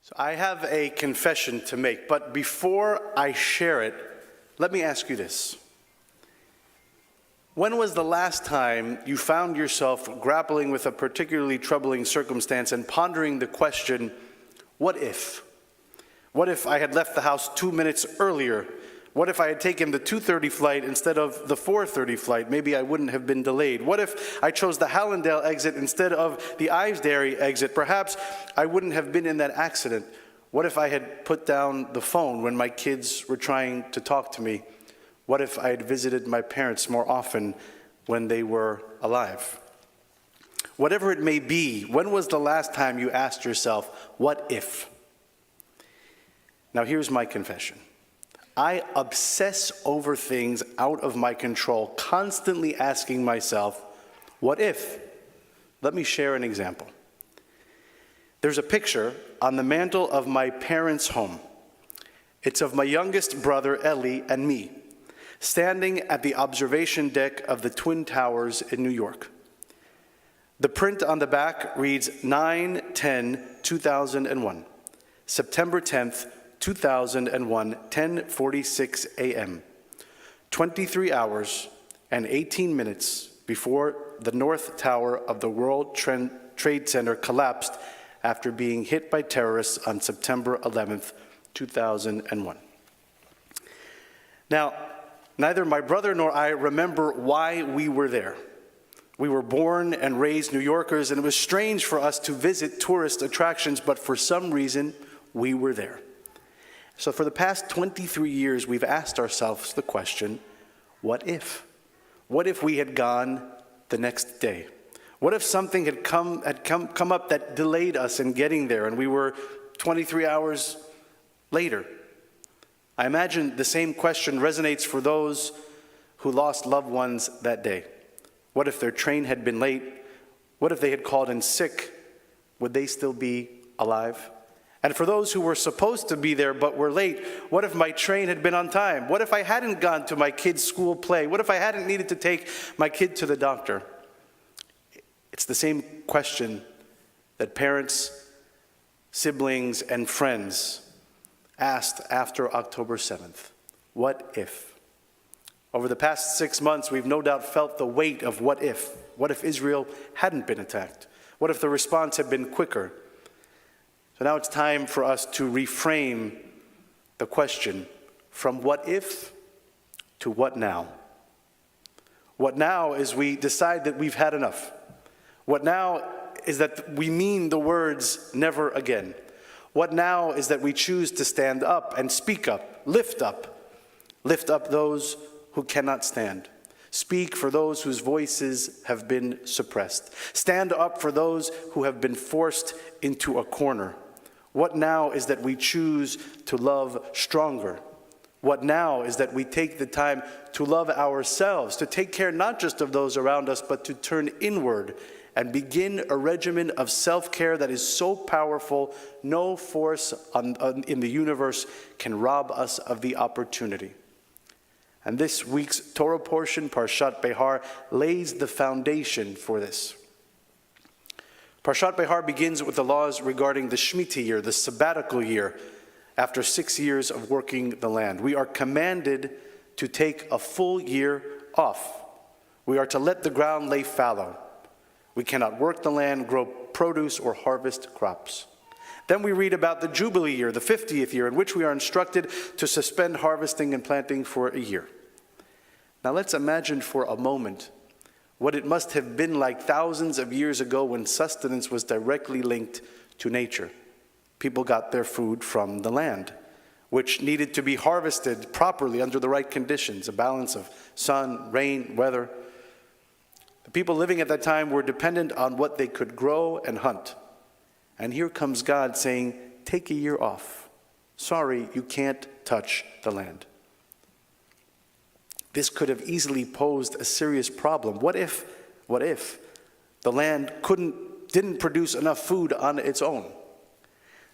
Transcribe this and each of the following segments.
So I have a confession to make, but before I share it, let me ask you this. When was the last time you found yourself grappling with a particularly troubling circumstance and pondering the question, what if? What if I had left the house 2 minutes earlier? What if I had taken the 2:30 flight instead of the 4:30 flight? Maybe I wouldn't have been delayed. What if I chose the Hallandale exit instead of the Ivesdary exit? Perhaps I wouldn't have been in that accident. What if I had put down the phone when my kids were trying to talk to me? What if I had visited my parents more often when they were alive? Whatever it may be, when was the last time you asked yourself, what if? Now here's my confession. I obsess over things out of my control, constantly asking myself, what if? Let me share an example. There's a picture on the mantle of my parents' home. It's of my youngest brother, Ellie, and me, standing at the observation deck of the Twin Towers in New York. The print on the back reads 9/10/2001, September 10th, 2001, 10:46 a.m., 23 hours and 18 minutes before the North Tower of the World Trade Center collapsed after being hit by terrorists on September 11th, 2001. Now, neither my brother nor I remember why we were there. We were born and raised New Yorkers, and it was strange for us to visit tourist attractions, but for some reason, we were there. So for the past 23 years, we've asked ourselves the question, what if? What if we had gone the next day? What if something had come up that delayed us in getting there and we were 23 hours later? I imagine the same question resonates for those who lost loved ones that day. What if their train had been late? What if they had called in sick? Would they still be alive? And for those who were supposed to be there but were late, what if my train had been on time? What if I hadn't gone to my kid's school play? What if I hadn't needed to take my kid to the doctor? It's the same question that parents, siblings, and friends asked after October 7th. What if? Over the past 6 months, we've no doubt felt the weight of what if. What if Israel hadn't been attacked? What if the response had been quicker? So now it's time for us to reframe the question from what if to what now. What now is we decide that we've had enough. What now is that we mean the words never again. What now is that we choose to stand up and speak up, lift up those who cannot stand. Speak for those whose voices have been suppressed. Stand up for those who have been forced into a corner. What now is that we choose to love stronger. What now is that we take the time to love ourselves, to take care not just of those around us, but to turn inward and begin a regimen of self-care that is so powerful, no force in the universe can rob us of the opportunity. And this week's Torah portion, Parshat Behar, lays the foundation for this. Parshat Behar begins with the laws regarding the Shemitah year, the sabbatical year, after 6 years of working the land. We are commanded to take a full year off. We are to let the ground lay fallow. We cannot work the land, grow produce, or harvest crops. Then we read about the Jubilee year, the 50th year, in which we are instructed to suspend harvesting and planting for a year. Now let's imagine for a moment what it must have been like thousands of years ago when sustenance was directly linked to nature. People got their food from the land, which needed to be harvested properly under the right conditions, a balance of sun, rain, weather. The people living at that time were dependent on what they could grow and hunt. And here comes God saying, take a year off. Sorry, you can't touch the land. This could have easily posed a serious problem. What if the land didn't produce enough food on its own?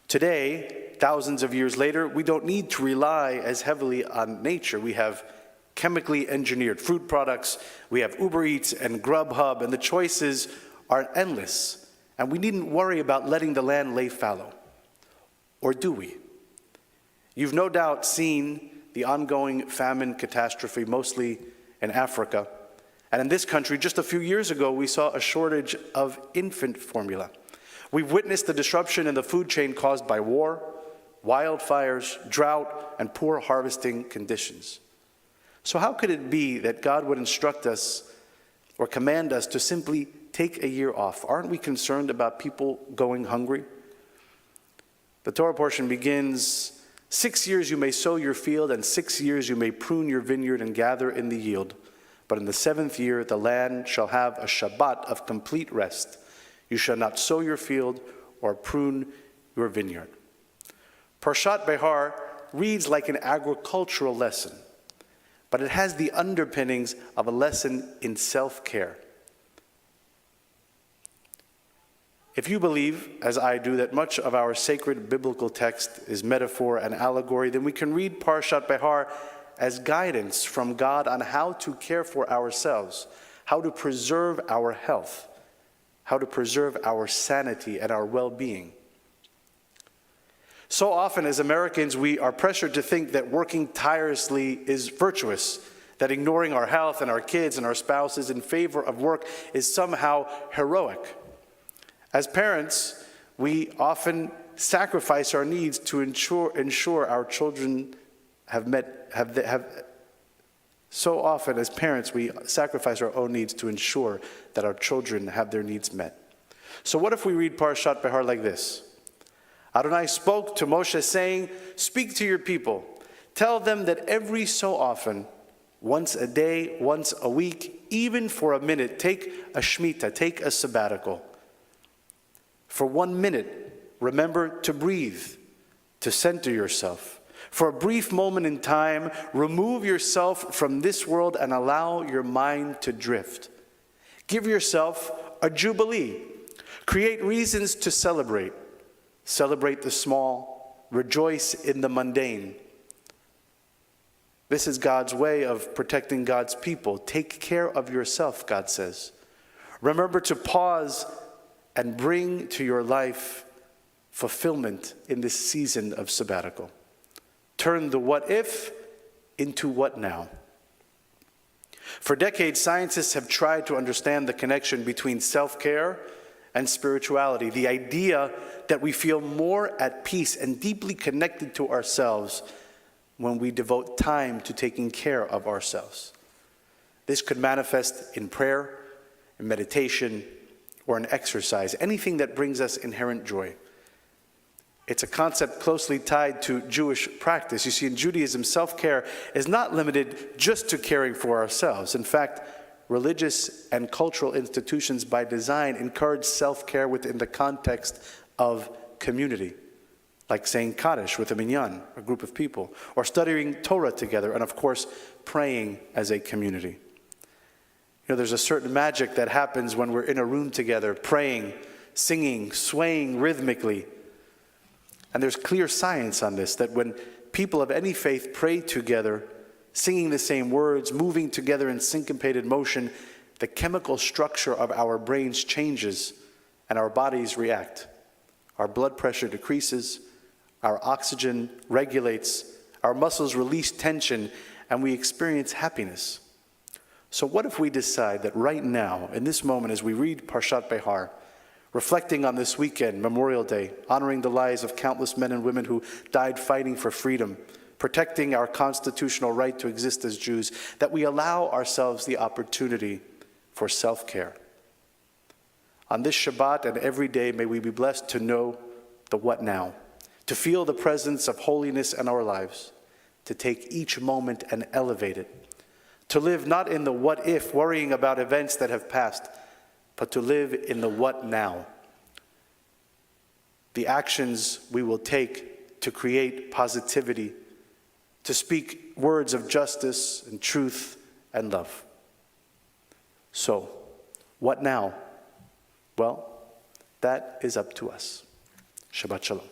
Today, thousands of years later, we don't need to rely as heavily on nature. We have chemically engineered fruit products, we have Uber Eats and Grubhub, and the choices are endless. And we needn't worry about letting the land lay fallow. Or do we? You've no doubt seen the ongoing famine catastrophe, mostly in Africa. And in this country, just a few years ago, we saw a shortage of infant formula. We've witnessed the disruption in the food chain caused by war, wildfires, drought, and poor harvesting conditions. So how could it be that God would instruct us or command us to simply take a year off? Aren't we concerned about people going hungry? The Torah portion begins, 6 years you may sow your field, and 6 years you may prune your vineyard and gather in the yield. But in the 7th year the land shall have a Shabbat of complete rest. You shall not sow your field or prune your vineyard. Parshat Behar reads like an agricultural lesson, but it has the underpinnings of a lesson in self-care. If you believe, as I do, that much of our sacred biblical text is metaphor and allegory, then we can read Parshat Behar as guidance from God on how to care for ourselves, how to preserve our health, how to preserve our sanity and our well-being. So often as Americans, we are pressured to think that working tirelessly is virtuous, that ignoring our health and our kids and our spouses in favor of work is somehow heroic. As parents, we often sacrifice our needs to ensure our children so often as parents, we sacrifice our own needs to ensure that our children have their needs met. So what if we read Parshat Behar like this? Adonai spoke to Moshe saying, "Speak to your people. Tell them that every so often, once a day, once a week, even for a minute, take a Shemitah, take a sabbatical. For 1 minute, remember to breathe, to center yourself. For a brief moment in time, remove yourself from this world and allow your mind to drift. Give yourself a jubilee. Create reasons to celebrate. Celebrate the small. Rejoice in the mundane." This is God's way of protecting God's people. Take care of yourself, God says. Remember to pause and bring to your life fulfillment in this season of sabbatical. Turn the what if into what now. For decades, scientists have tried to understand the connection between self-care and spirituality, the idea that we feel more at peace and deeply connected to ourselves when we devote time to taking care of ourselves. This could manifest in prayer, in meditation, or in exercise, anything that brings us inherent joy. It's a concept closely tied to Jewish practice. You see, in Judaism, self-care is not limited just to caring for ourselves. In fact, religious and cultural institutions by design encourage self-care within the context of community, like saying Kaddish with a minyan, a group of people, or studying Torah together, and of course, praying as a community. You know, there's a certain magic that happens when we're in a room together, praying, singing, swaying rhythmically. And there's clear science on this, that when people of any faith pray together, singing the same words, moving together in syncopated motion, the chemical structure of our brains changes and our bodies react. Our blood pressure decreases, our oxygen regulates, our muscles release tension, and we experience happiness. So what if we decide that right now, in this moment, as we read Parshat Behar, reflecting on this weekend, Memorial Day, honoring the lives of countless men and women who died fighting for freedom, protecting our constitutional right to exist as Jews, that we allow ourselves the opportunity for self-care. On this Shabbat and every day, may we be blessed to know the what now, to feel the presence of holiness in our lives, to take each moment and elevate it, to live not in the what if, worrying about events that have passed, but to live in the what now. The actions we will take to create positivity, to speak words of justice and truth and love. So, what now? Well, that is up to us. Shabbat Shalom.